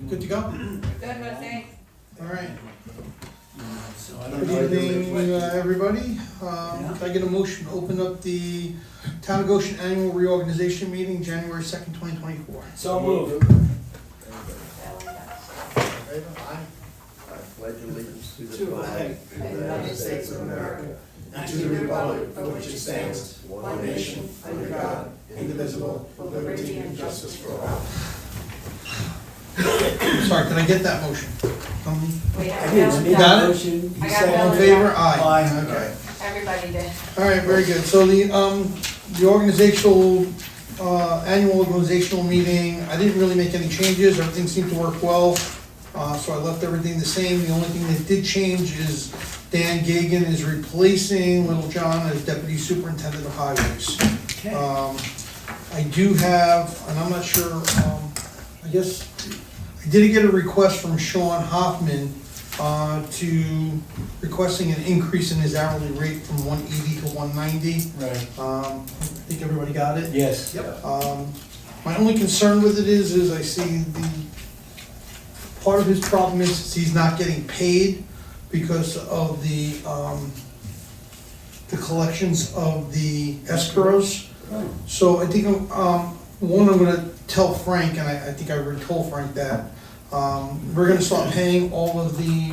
Good to go? Good, Jose. All right. So I don't Good know. evening, everybody. Can I get a motion to open up the Town of Goshen Annual Reorganization Meeting, January 2nd, 2024? So moved. I pledge allegiance to To the the flag flag of the United States of America and to the republic for which it stands, one nation, under God, indivisible, with liberty and justice for all. Sorry, can I get that motion? We have I did, Bill. made got a it? motion. I You got said- All in Bill. favor? Aye. Aye. Okay. Everybody did. All right, very good. So the organizational, annual organizational meeting, I didn't really make any changes. Everything seemed to work well. So I left everything the same. The only thing that did change is Dan Gagan is replacing Little John as Deputy Superintendent of Highways. Okay. I do have, and I'm not sure, I guess, I did get a request from Sean Hoffman to requesting an increase in his hourly rate from 180 to 190. Right. I think everybody got it? Yes. My only concern with it is I see part of his problem is he's not getting paid because of the collections of the escrows. So I think, one, I'm gonna tell Frank, and I think I already told Frank that, we're gonna start paying all of the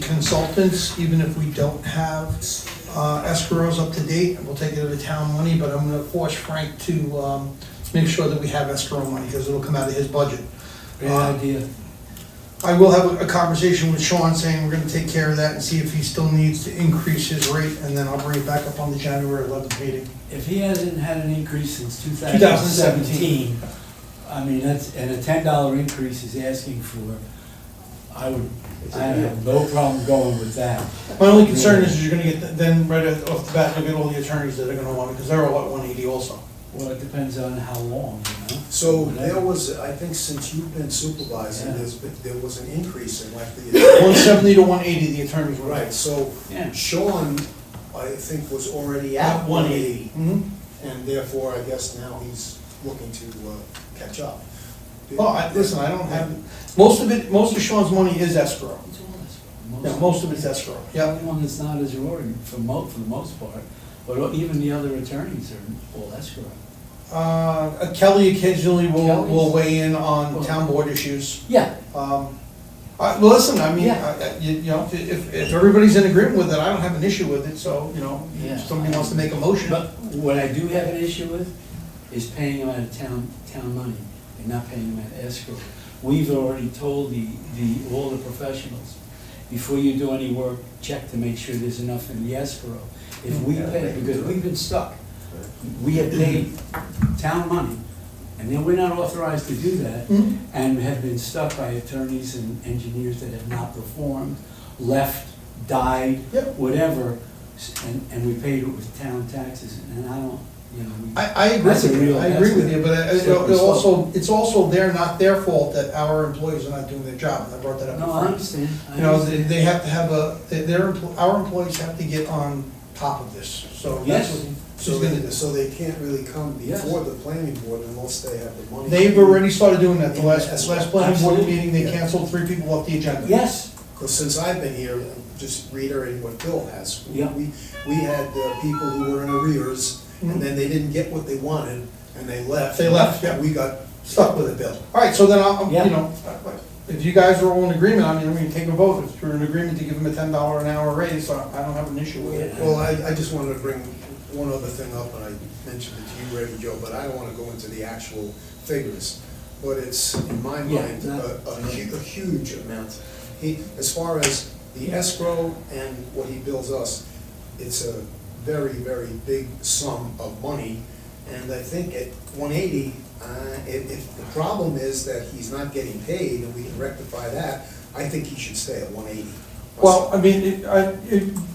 consultants, even if we don't have escrows up to date. We'll take it out of town money, but I'm gonna force Frank to make sure that we have escrow money, because it'll come out of his budget. Great idea. I will have a conversation with Sean saying we're gonna take care of that and see if he still needs to increase his rate, and then I'll bring it back up on the January 11th meeting. If he hasn't had an increase since 2017. 2017, I mean, and a $10 increase he's asking for, I have no problem going with that. My only concern is you're gonna get, then right off the bat, you'll get all the attorneys that are gonna want it, because they're all at 180 also. Well, it depends on how long, you know? So there was, I think since you've been supervising, there was an increase in like the. 170 to 180, the attorneys were. Right, so Yeah. Sean, I think, was already at 180, and therefore, I guess now he's looking to catch up. Well, listen, I don't have, most of Sean's money is escrow. It's all escrow. Yeah, most of it's escrow, The yeah. only one that's not is Rory, for the most part, but even the other attorneys are all escrow. Kelly occasionally will Kelly's- weigh in on town board issues. Yeah. Well, listen, I mean, Yeah. you know, if everybody's in agreement with it, I don't have an issue with it, so, you know, Yeah. if somebody wants to make a motion. But what I do have an issue with is paying them out of town money and not paying them out of escrow. We've already told all the professionals, before you do any work, check to make sure there's enough in the escrow. If we pay, because we've been stuck, we have paid town money, and then we're not authorized to do that, Mhm. and have been stuck by attorneys and engineers that have not performed, left, died, Yep. whatever, and we paid it with town taxes, and I don't, you know, I agree That's a with you, real- I agree that's with a you, but slippery slope. it's also not their fault that our employees are not doing their job, and I brought that up. no, to I Frank. understand. I You know, understand. they have to have our employees have to get on top of this, so that's Yes. what she's gonna do. So they can't really come Yes. before the planning board unless they have the money. They've already started doing that, the last planning board Absolutely. meeting, they canceled 3 people off the agenda. Yes, Because since I've been here, just reiterating what Bill has, Yeah. we had people who were in arrears, Mhm. and then they didn't get what they wanted, and they left. They left, yeah. And we got Stuck with it, Bill. All right, so then I'll, Yeah. you know, if you guys are all in agreement, I mean, we can take a vote, if you're in agreement to give them a $10 an hour raise, so I don't have an issue with it. Well, I just wanted to bring one other thing up, and I mentioned it to you already, Joe, but I don't want to go into the actual figures. But it's, in my Yeah, mind, not- a huge amount. As far as the escrow and what he bills us, it's a very, very big sum of money. And I think at 180, if the problem is that he's not getting paid, and we can rectify that, I think he should stay at 180. Well, I mean,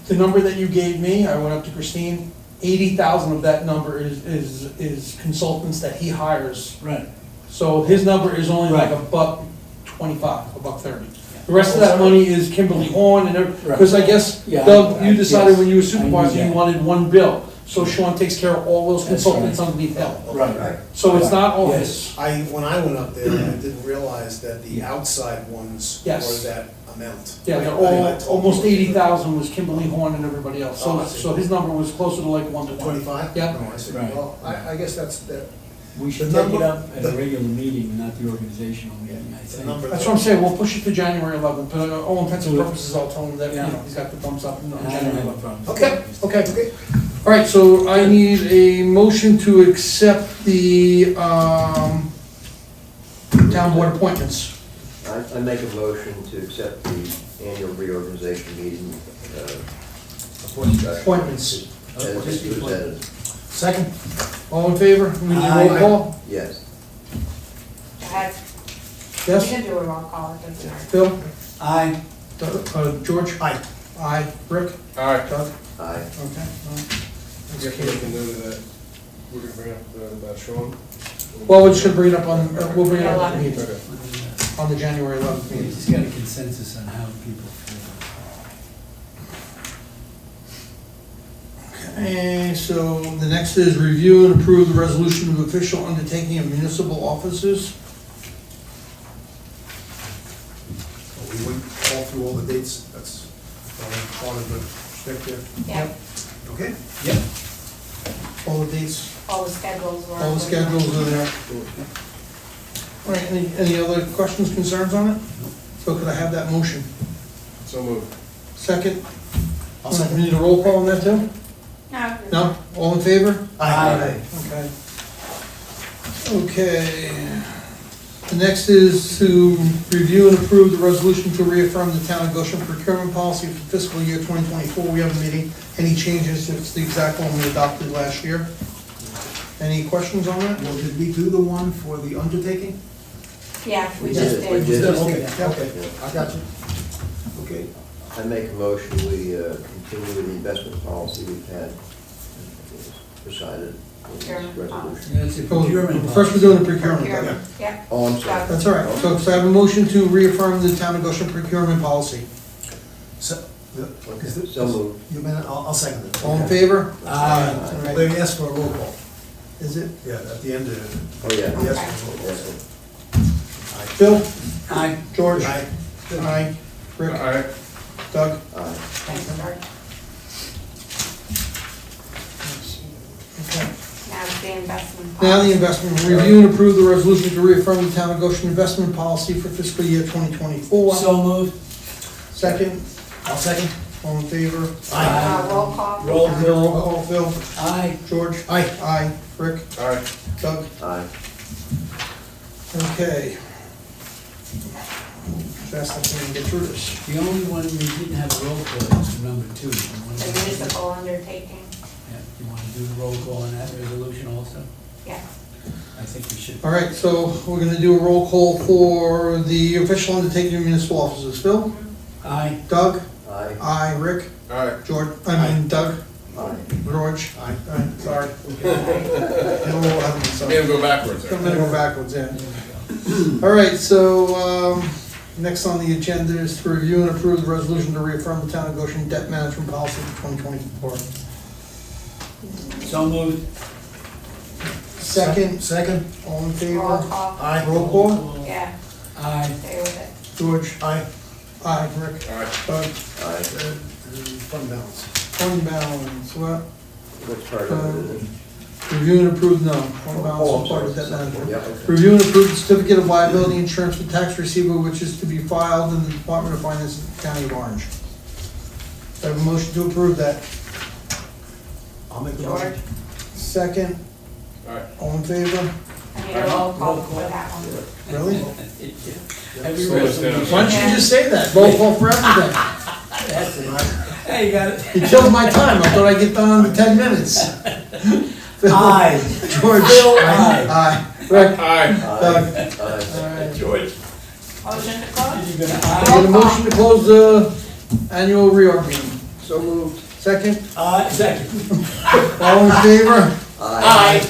the number that you gave me, I went up to Christine, 80,000 of that number is consultants that he hires. right. So his number is only like Right. $1.25, $1.30. The rest of that money is Kimberly Horn and everything, Right. because I guess, Yeah, Doug, you decided when you were yes, I knew supervisor, you that. wanted one bill. so Sean takes care of all those That's consultants right. underneath him. Right. So it's not all Yes. his. When I went up there, I didn't realize that the outside ones were Yes. that amount. Yeah, they're I all, told almost you. 80,000 was Kimberly Horn and everybody else, Oh, so, I see. so his number was closer to like 1 to 20. 25? Yep. No, I see. Right. Well, I guess that's, that, We should The take it number- up at a the- regular meeting, not the organizational meeting, I the think. number. That's what I'm saying, we'll push it to January 11th, but all intents and Do it. purposes, I'll tell him that, you Yeah. know, he's got the thumbs up on And I don't January have a 11th. problem. Okay. Okay, Okay. all right, so I need a motion to accept the, town board appointments. I make a motion to accept the annual reorganization meeting, Appointments. as presented. Second? All in favor? We need a roll Aye. call? Yes. Go ahead. We Yes? can do a roll call, it doesn't matter. Phil? Aye. George? Aye. Aye. Rick? All right. Doug? Aye. Okay. I guess we can do that, we're gonna bring up that Sean. Well, we're just gonna bring it up on, we'll bring it up at the 11th. meeting, Okay. on the January 11th We meeting. just got a consensus on how people feel. And so the next is review and approve the resolution of official undertaking of municipal offices. We went all through all the dates, that's part of the stick there. Yeah, Okay? Yep. All the dates, all the schedules were. all the schedules are there. All right, any other questions, concerns on it? So could I have that motion? So moved. Second? I'll second. We need a roll call on that too? No. No? All in favor? Aye. Okay. Okay. The next is to review and approve the resolution to reaffirm the town of Goshen procurement policy for fiscal year 2024. We have a meeting. Any changes? It's the exact one we adopted last year. Any questions on that? Well, did we do the one for the undertaking? Yeah, we We just did, we did. did. Okay, Yeah. okay, I got you. Okay. I make a motion, we continue with the investment policy we've had decided in this resolution. Yeah, it's a procurement. Oh, first we're doing the procurement. Procurement, yeah. Oh, I'm sorry. That's all right. So I have a motion to reaffirm the town of Goshen procurement policy. So, Okay, is it- so moved. You mean, I'll second it. All in favor? Aye. All right. They asked for a roll call. Is it Yeah, at the end of it. Oh, yeah. Yes. Yes. Phil? Aye. George? Aye. Aye. All Rick? right. Doug? Aye. Thanks, George. Okay. Now it's the investment. Now the policy. investment, review and approve the resolution to reaffirm the town of Goshen investment policy for fiscal year 2024. So moved. Second, I'll second. all in favor? Roll call. Roll Roll call, Phil? Aye. George? Aye. Aye. Rick? All right. Doug? Aye. Okay. Fast I can get through this. The only one we didn't have a roll call is number 2. The municipal undertaking, Yeah, you want to do the roll call on that resolution also? yeah. I think we should. All right, so we're gonna do a roll call for the official undertaking of municipal offices. Phil? Aye. Doug? Aye. Aye. Rick? All right. George? I mean Doug? Aye. George? Aye. Aye, sorry. I'm Maybe go backwards. gonna go backwards, yeah. All right, so, next on the agenda is to review and approve the resolution to reaffirm the town of Goshen debt management policy for 2024. So moved. Second, Second. all in Roll favor? call, Aye. Roll call? yeah, Aye. stay with it. George? Aye. Aye. Rick? All right. Doug? Aye. Fund balance. Fund balance, what? What's part of it? Review and approve, no, fund Oh, balance I'm is part of sorry. debt management. Yeah, okay. Review and approve the certificate of liability insurance for tax receiver, which is to be filed in the Department of Finance of the County of Orange. Do I have a motion to approve that? I'll make the George, motion. Second, All right. all in favor? I need a roll call for that one. Really? Every Slow us down. resolution. Why don't you just say that? Roll call for everything. That's it. Hey, you got it. You killed my time. I thought I'd get done in 10 minutes. Phil? Aye. George? Phil, aye. Aye. Rick? Aye. Doug? Aye. All right. George. Motion to close? You gonna I aye? get a motion to close the annual reorg meeting. So moved. Second, Aye. Second. all in favor? Aye. Aye.